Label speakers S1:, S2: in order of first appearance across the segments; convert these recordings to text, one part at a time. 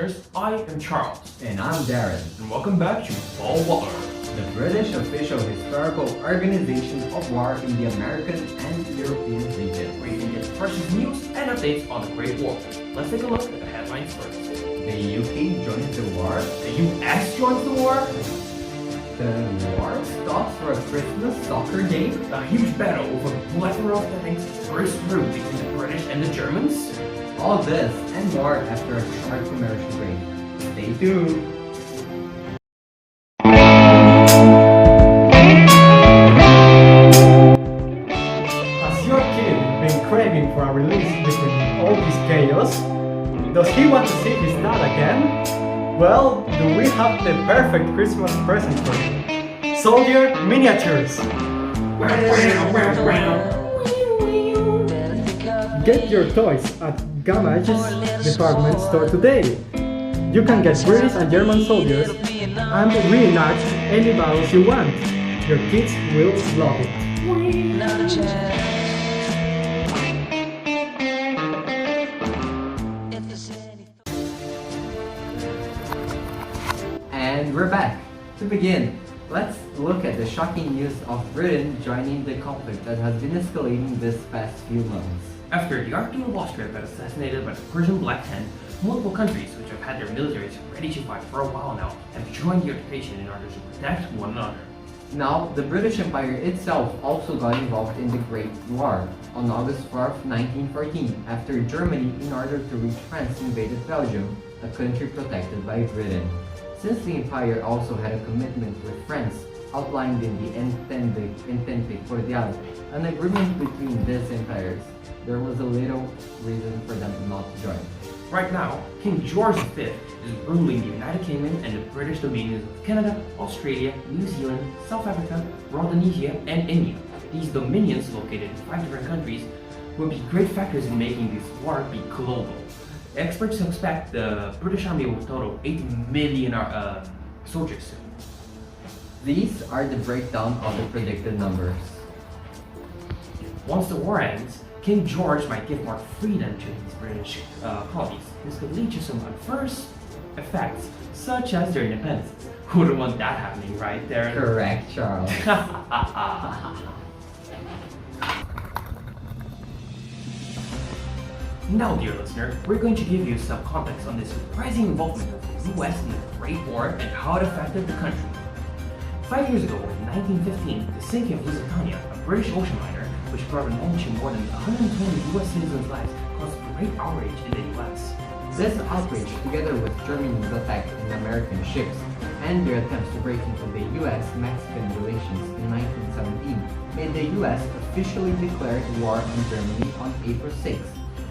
S1: listeners, I am Charles.
S2: And I'm Darren.
S1: And welcome back to Fall Water,
S2: The British official historical organization of war in the American and European region.
S1: where you can get fresh news and updates on the Great War. Let's take a look at the headlines first.
S2: The UK joins the war.
S1: The US joins the war.
S2: The war stops for a Christmas soccer game.
S1: A huge battle over a plethora of things burst through between the British and the Germans.
S2: All this and more after a short commercial break. Stay tuned.
S3: Has your kid been craving for a release between all this chaos? Does he want to see his dad again? Well, do we have the perfect Christmas present for you? Soldier Miniatures! Get your toys at Gamage's department store today. You can get British and German soldiers and reenact any battles you want. Your kids will love it.
S2: And we're back. To begin, let's look at the shocking news of Britain joining the conflict that has been escalating this past few months.
S1: After the Archduke of Austria got assassinated by the Persian Black Hand, multiple countries which have had their militaries ready to fight for a while now have joined the occupation in order to protect one another.
S2: Now, the British Empire itself also got involved in the Great War on August 4, 1914, after Germany, in order to reach France, invaded Belgium, a country protected by Britain. Since the empire also had a commitment with France, outlined in the Entente Cordiale, an agreement between these empires, there was a little reason for them not to join.
S1: Right now, King George V is ruling the United Kingdom and the British dominions of Canada, Australia, New Zealand, South Africa, Rhodesia, and India. These dominions, located in 5 different countries, will be great factors in making this war be global. Experts expect the British Army will total 8 million soldiers soon.
S2: These are the breakdown of the predicted numbers.
S1: Once the war ends, King George might give more freedom to these British colonies. This could lead to some adverse effects, such as their independence. Who wouldn't want that happening, right, Darren?
S2: Correct, Charles.
S1: Now, dear listener, we're going to give you some context on the surprising involvement of the US in the Great War and how it affected the country. 5 years ago, in 1915, the sinking of Lusitania, a British ocean liner, which brought an end to more than 120 US citizens' lives, caused great outrage in the US.
S2: This outrage, together with Germany's attack on American ships and their attempts to break into the US-Mexican relations in 1917, made the US officially declare war on Germany on April 6,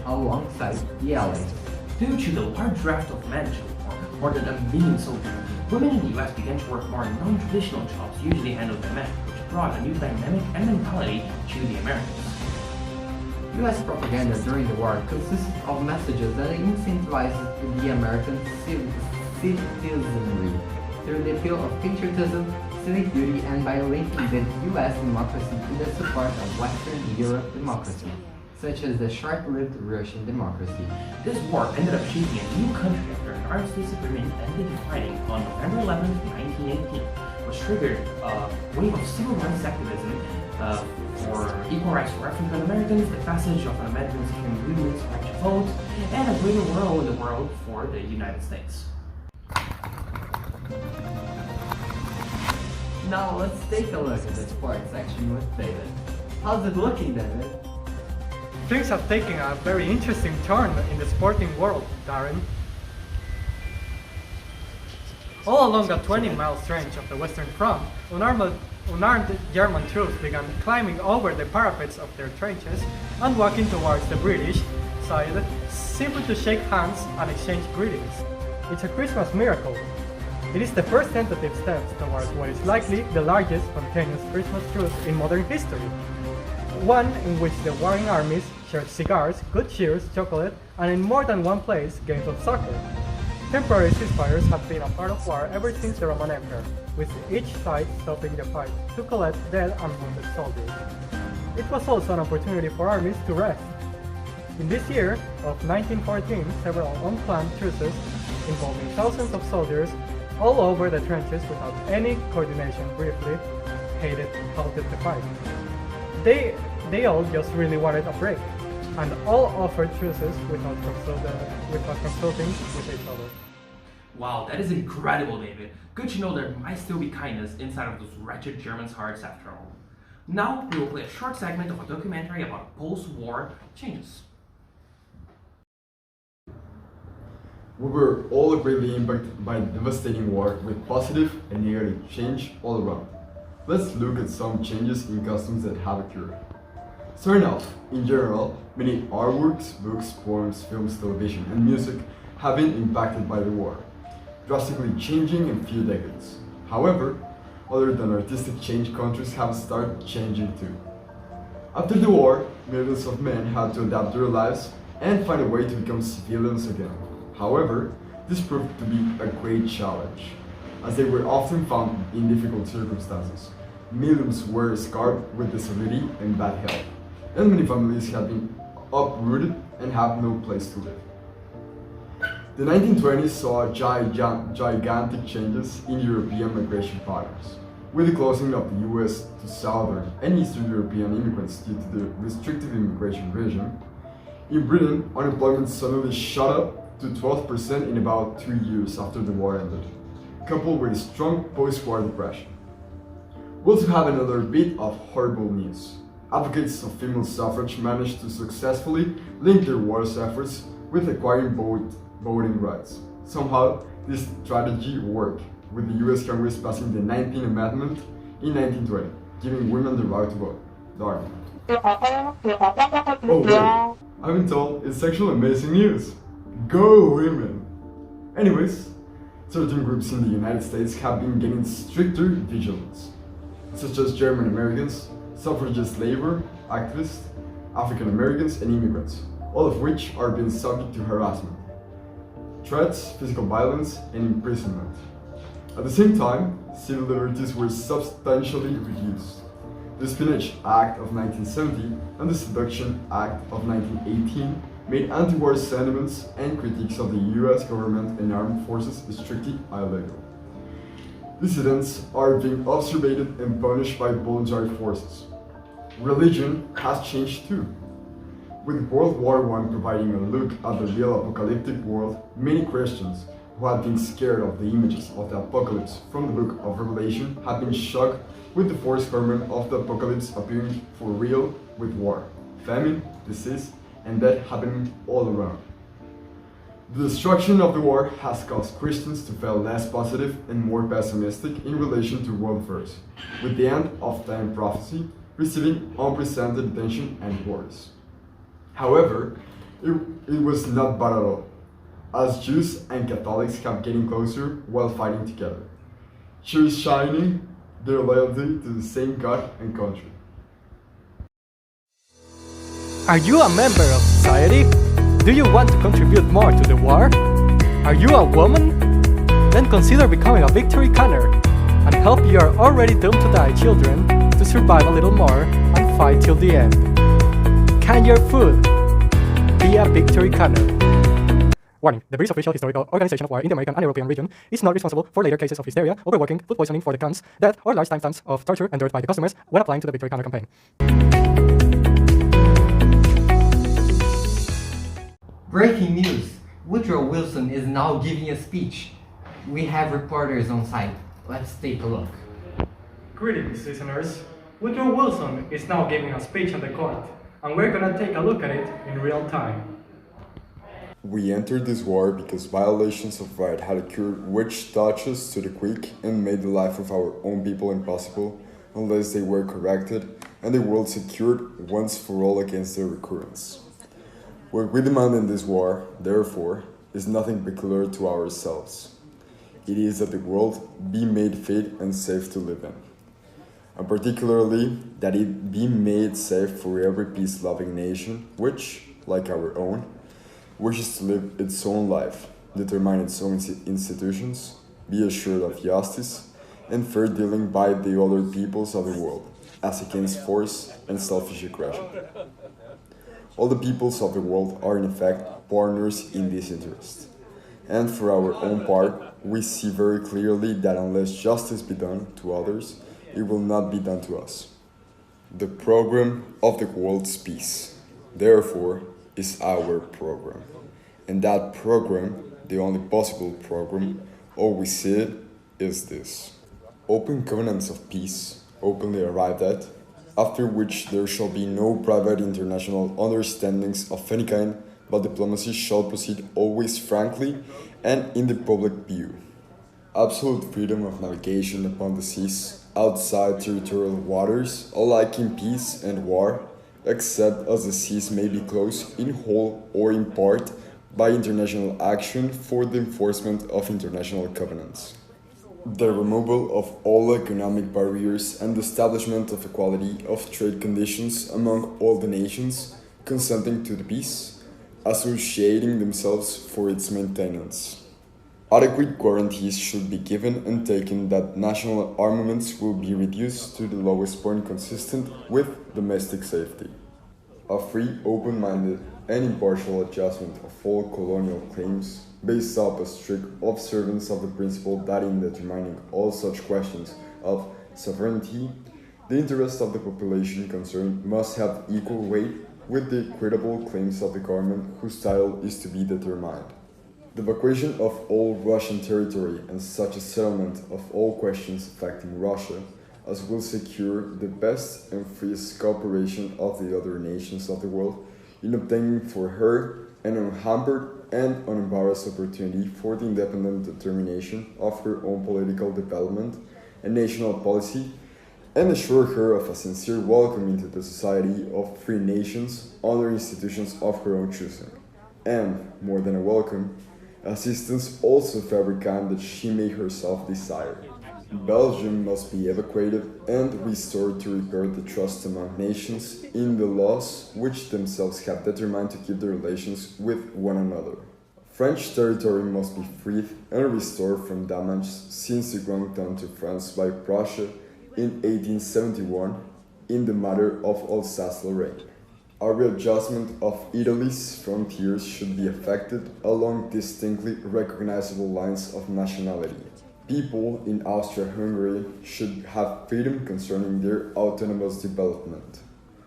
S2: alongside the Allies.
S1: Due to the large draft of men to war, more than 1 million soldiers, women in the US began to work more non-traditional jobs usually handled by men, which brought a new dynamic and mentality to the Americans.
S2: US propaganda during the war consisted of messages that incentivized the American citizenry through the appeal of patriotism, civic duty, and by linking the US democracy to the support of Western Europe democracy, such as the short-lived Russian democracy.
S1: This war ended up shaping a new country after an armistice agreement ended declining on November 11, 1918, which triggered a wave of civil rights activism for equal rights for African Americans, the passage of an amendment securing women's right to vote, and a greater role in the world for the United States.
S2: Now let's take a look at the sports section with David. How's it looking, David?
S3: Things have taken a very interesting turn in the sporting world, Darren. All along the 20-mile stretch of the Western Front, unarmed German troops began climbing over the parapets of their trenches and walking towards the British side simply to shake hands and exchange greetings. It's a Christmas miracle. It is the first tentative steps towards what is likely the largest spontaneous Christmas truce in modern history. One in which the warring armies shared cigars, good cheers, chocolate, and in more than one place, games of soccer. Temporary ceasefires have been a part of war ever since the Roman Empire, with each side stopping the fight to collect dead and wounded soldiers. It was also an opportunity for armies to rest. In this year of 1914, several unplanned truces involving thousands of soldiers all over the trenches without any coordination briefly halted the fight. They all just really wanted a break, and all offered truces without consulting with each other.
S1: Wow, that is incredible, David. Good to know there might still be kindness inside of those wretched Germans' hearts after all. Now, we will play a short segment of a documentary about post-war changes.
S4: We were all greatly impacted by the devastating war with positive and negative change all around. Let's look at some changes in customs that have occurred. Starting off, in general, many artworks, books, poems, films, television, and music have been impacted by the war, drastically changing in few decades. However, other than artistic change, countries have started changing too. After the war, millions of men had to adapt their lives and find a way to become civilians again. However, this proved to be a great challenge, as they were often found in difficult circumstances. Millions were scarred with disability and bad health, and many families have been uprooted and have no place to live. The 1920s saw gigantic changes in European migration patterns, with the closing of the US to Southern and Eastern European immigrants due to the restrictive immigration regime. In Britain, unemployment suddenly shot up to 12% in about 2 years after the war ended, coupled with a strong post-war depression. We also have another bit of horrible news. Advocates of female suffrage managed to successfully link their war's efforts with acquiring voting rights. Somehow, this strategy worked, with the US Congress passing the 19th Amendment in 1920, giving women the right to vote. Darn. Oh wait, I've been told it's actually amazing news. Go women! Anyways, certain groups in the United States have been getting stricter vigilance, such as German Americans, suffragist labor activists, African Americans, and immigrants, all of which are being subject to harassment, threats, physical violence, and imprisonment. At the same time, civil liberties were substantially reduced. The Espionage Act of 1970 and the Seduction Act of 1918 made anti-war sentiments and critiques of the US government and armed forces strictly illegal. Dissidents are being observed and punished by voluntary forces. Religion has changed too. With World War I providing a look at the real apocalyptic world, many Christians who had been scared of the images of the apocalypse from the book of Revelation have been shocked with the forced garment of the apocalypse appearing for real, with war, famine, disease, and death happening all around. The destruction of the war has caused Christians to feel less positive and more pessimistic in relation to world affairs, with the end of time prophecy receiving unprecedented attention and words. However, it was not bad at all, as Jews and Catholics kept getting closer while fighting together, shining their loyalty to the same God and country.
S3: Are you a member of society? Do you want to contribute more to the war? Are you a woman? Then consider becoming a victory canner and help your already doomed to die children to survive a little more and fight till the end. Can your food be a victory canner? Warning: the British Official Historical Organization of War in the American and European region is not responsible for later cases of hysteria, overworking, food poisoning for the cons, death, or large timestamps of torture endured by the customers when applying to the Victory Canner campaign.
S2: Breaking news! Woodrow Wilson is now giving a speech. We have reporters on site. Let's take a look.
S3: Greetings, listeners. Woodrow Wilson is now giving a speech on the court, and we're gonna take a look at it in real time.
S5: We entered this war because violations of right had occurred which touched us to the quick and made the life of our own people impossible unless they were corrected and the world secured once for all against their recurrence. What we demand in this war, therefore, is nothing peculiar to ourselves. It is that the world be made fit and safe to live in, and particularly that it be made safe for every peace-loving nation which, like our own, wishes to live its own life, determine its own institutions, be assured of justice and fair dealing by the other peoples of the world, as against force and selfish aggression. All the peoples of the world are in effect partners in this interest. And for our own part, we see very clearly that unless justice be done to others, it will not be done to us. The program of the world's peace, therefore, is our program. And that program, the only possible program, all we see it, is this. Open covenants of peace, openly arrived at, after which there shall be no private international understandings of any kind, but diplomacy shall proceed always frankly and in the public view. Absolute freedom of navigation upon the seas, outside territorial waters, alike in peace and war, except as the seas may be closed in whole or in part by international action for the enforcement of international covenants. The removal of all economic barriers and the establishment of equality of trade conditions among all the nations consenting to the peace, associating themselves for its maintenance. Adequate guarantees should be given and taken that national armaments will be reduced to the lowest point consistent with domestic safety. A free, open-minded, and impartial adjustment of all colonial claims based up a strict observance of the principle that in determining all such questions of sovereignty, the interest of the population concerned must have equal weight with the equitable claims of the government whose title is to be determined. The evacuation of all Russian territory and such a settlement of all questions affecting Russia as will secure the best and freest cooperation of the other nations of the world in obtaining for her an unhampered and unembarrassed opportunity for the independent determination of her own political development and national policy, and assure her of a sincere welcome into the society of free nations under institutions of her own choosing, and, more than a welcome, assistance also of every kind that she may herself desire. Belgium must be evacuated and restored to repair the trust among nations in the laws which themselves have determined to keep their relations with one another. French territory must be freed and restored from damage since the wrong done to France by Prussia in 1871 in the matter of Alsace-Lorraine. A readjustment of Italy's frontiers should be effected along distinctly recognizable lines of nationality. People in Austria-Hungary should have freedom concerning their autonomous development.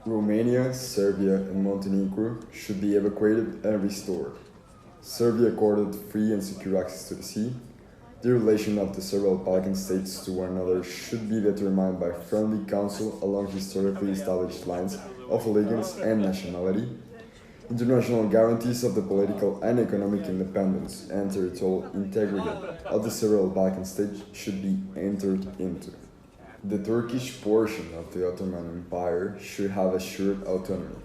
S5: Romania, Serbia, and Montenegro should be evacuated and restored. Serbia accorded free and secure access to the sea. The relation of the several Balkan states to one another should be determined by friendly counsel along historically established lines of allegiance and nationality. International guarantees of the political and economic independence and territorial integrity of the several Balkan states should be entered into. The Turkish portion of the Ottoman Empire should have assured autonomy.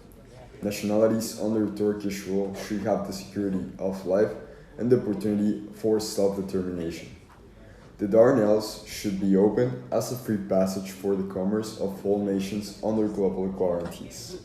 S5: Nationalities under Turkish rule should have the security of life and the opportunity for self-determination. The Dardanelles should be opened as a free passage for the commerce of all nations under global guarantees.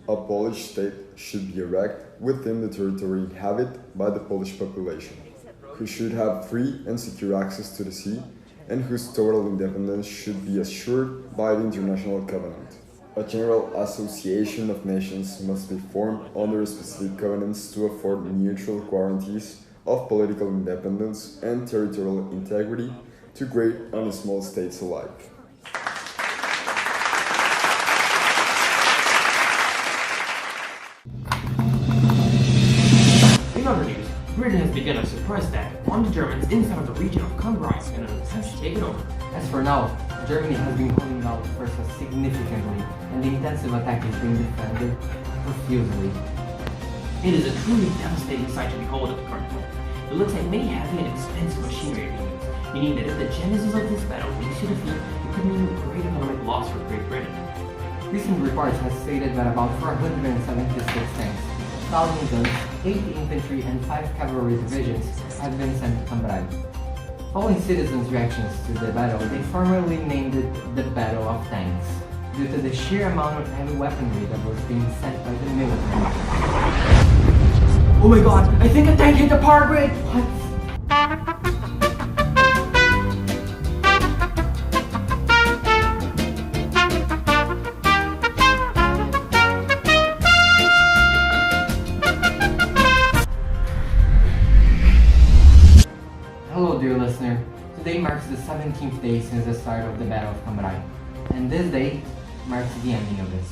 S5: A Polish state should be erected within the territory inhabited by the Polish population, who should have free and secure access to the sea, and whose total independence should be assured by the international covenant. A general association of nations must be formed under specific covenants to afford mutual guarantees of political independence and territorial integrity to great and small states alike.
S1: In other news, Britain has begun a surprise attack on the Germans inside of the region of Cambrai in an attempt to take it over.
S2: As for now, Germany has been holding out the forces significantly, and the intensive attack is being defended profusely.
S1: It is a truly devastating sight to behold at the current moment. It looks like many heavy and expensive machinery are being used, meaning that if the genesis of this battle leads to defeat, it could mean great economic loss for Great Britain.
S2: Recent reports have stated that about 476 tanks, 1,000 guns, 8 infantry, and 5 cavalry divisions have been sent to Cambrai. Following citizens' reactions to the battle, they formally named it the Battle of Tanks, due to the sheer amount of heavy weaponry that was being sent by the military.
S1: Oh my god, I think a tank hit the power grid!
S2: What? 17th day since the start of the Battle of Cambrai, and this day marks the ending of it.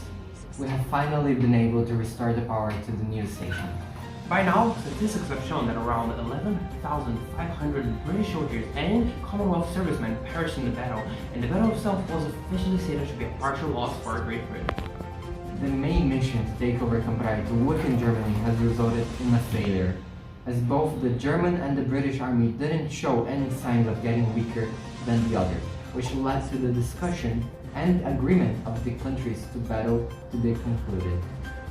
S2: We have finally been able to restore the power to the news station.
S1: By now, statistics have shown that around 11,500 British soldiers and Commonwealth servicemen perished in the battle, and the battle itself was officially stated to be a partial loss for Great Britain.
S2: The main mission to take over Cambrai to weaken Germany has resulted in a failure, as both the German and the British army didn't show any signs of getting weaker than the other, which led to the discussion and agreement of the countries to battle to be concluded.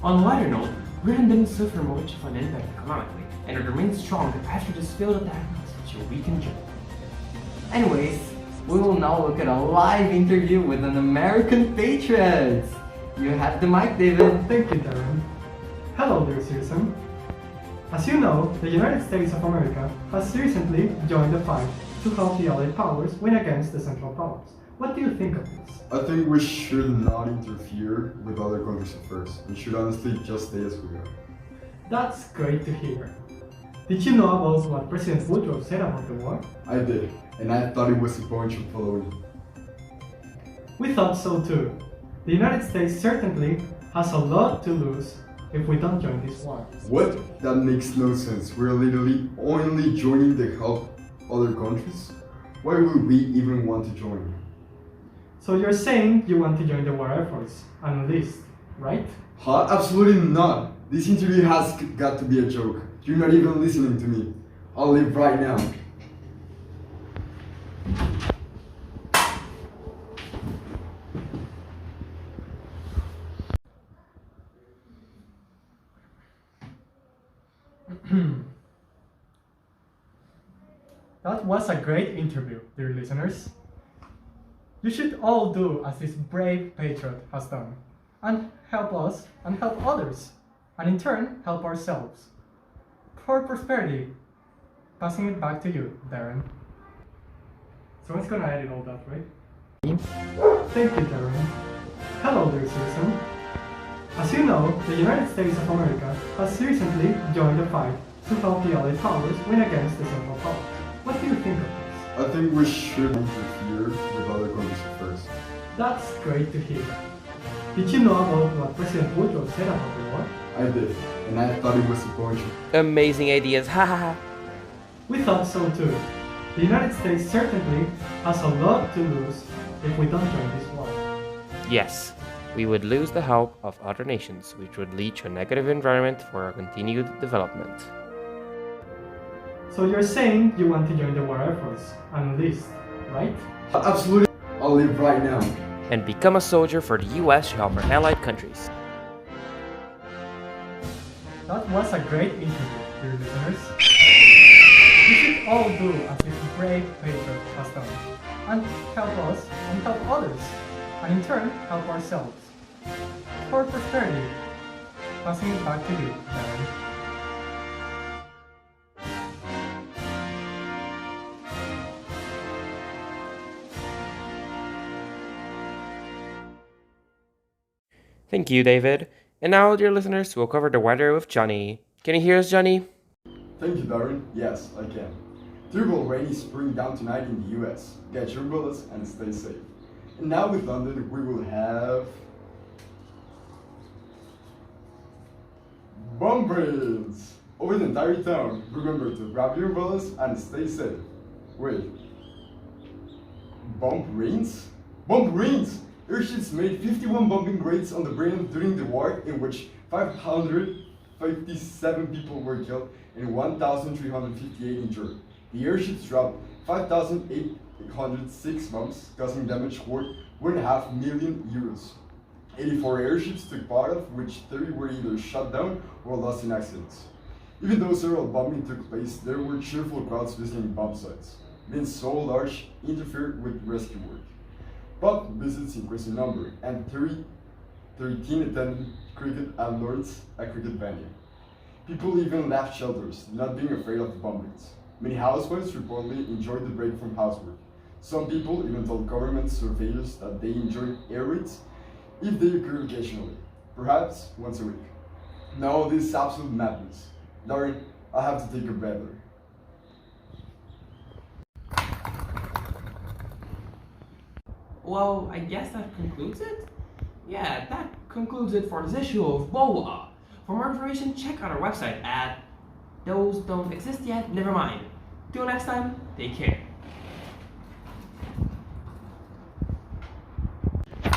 S1: On a lighter note, Britain didn't suffer much of an impact economically, and it remained strong after this failed attack to weaken Germany.
S2: Anyways, we will now look at a live interview with an American patriot. You have the mic, David.
S3: Thank you, Darren. Hello there, citizen. As you know, the United States of America has recently joined the fight to help the Allied powers win against the Central Powers. What do you think of this?
S4: I think we should not interfere with other countries at first. We should honestly just stay as we are.
S3: That's great to hear. Did you know about what President Woodrow said about the war?
S4: I did, and I thought it was a bunch of baloney.
S3: We thought so too. The United States certainly has a lot to lose if we don't join this war.
S4: What? That makes no sense. We're literally only joining to help other countries? Why would we even want to join?
S3: So you're saying you want to join the war efforts and enlist, right?
S4: Huh? Absolutely not. This interview has got to be a joke. You're not even listening to me. I'll leave right now.
S3: That was a great interview, dear listeners. You should all do as this brave patriot has done, and help us and help others, and in turn help ourselves. For prosperity. Passing it back to you, Darren. Someone's gonna edit all that, right? Thank you, Darren. Hello, dear citizen. As you know, the United States of America has recently joined the fight to help the Allied powers win against the Central Powers. What do you think of this?
S4: I think we should interfere with other countries at first.
S3: That's great to hear. Did you know about what President Woodrow said about the war?
S4: I did, and I thought it was a bunch of...
S1: Amazing ideas, ha ha ha!
S3: We thought so too. The United States certainly has a lot to lose if we don't join this war.
S1: Yes, we would lose the help of other nations, which would lead to a negative environment for our continued development.
S3: So you're saying you want to join the war efforts and enlist, right?
S4: Absolutely. I'll leave right now.
S1: And become a soldier for the US to help our allied countries.
S3: That was a great interview, dear listeners. You should all do as this brave patriot has done, and help us and help others, and in turn help ourselves. For prosperity. Passing it back to you, Darren.
S1: Thank you, David. And now, dear listeners, we'll cover the weather with Johnny. Can you hear us, Johnny?
S4: Thank you, Darren. Yes, I can. Terrible rainy spring down tonight in the US. Get your umbrellas and stay safe. And now with London, we will have... bomb rains over the entire town. Remember to grab your umbrellas and stay safe. Wait. Bomb rains? Bomb rains! Airships made 51 bombing raids on the Britain during the war, in which 557 people were killed and 1,358 injured. The airships dropped 5,806 bombs, causing damage worth €1.5 million. 84 airships took part of which 30 were either shot down or lost in accidents. Even though several bombing took place, there were cheerful crowds visiting bomb sites. Being so large interfered with rescue work. Pub visits increased in number, and 13 attended cricket at Lord's, a cricket venue. People even left shelters, not being afraid of the bombings. Many housewives reportedly enjoyed the break from housework. Some people even told government surveyors that they enjoyed air raids if they occurred occasionally, perhaps once a week. No, this is absolute madness. Darren, I have to take a breather.
S3: Thank you, Darren. Hello, dear citizen. As you know, the United States of America has recently joined the fight to help the Allied powers win against the Central Powers. What do you think of this?
S4: I think we should interfere with other countries at first. I think we should just stay as we are. And now with London, we will have...
S3: That was a great interview, dear listeners. You should all do as this brave patriot has done, and help us and help others, and in turn help ourselves. For prosperity. Passing it back to you, Darren.
S1: well, I guess that concludes it? Yeah, that concludes it for this issue of BOA. For more information, check out our website at Those Don't Exist Yet, Never Mind. Till next time, take care.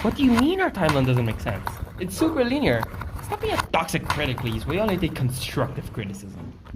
S1: What do you mean our timeline doesn't make sense? It's super linear. Stop being a toxic critic, please. We only take constructive criticism.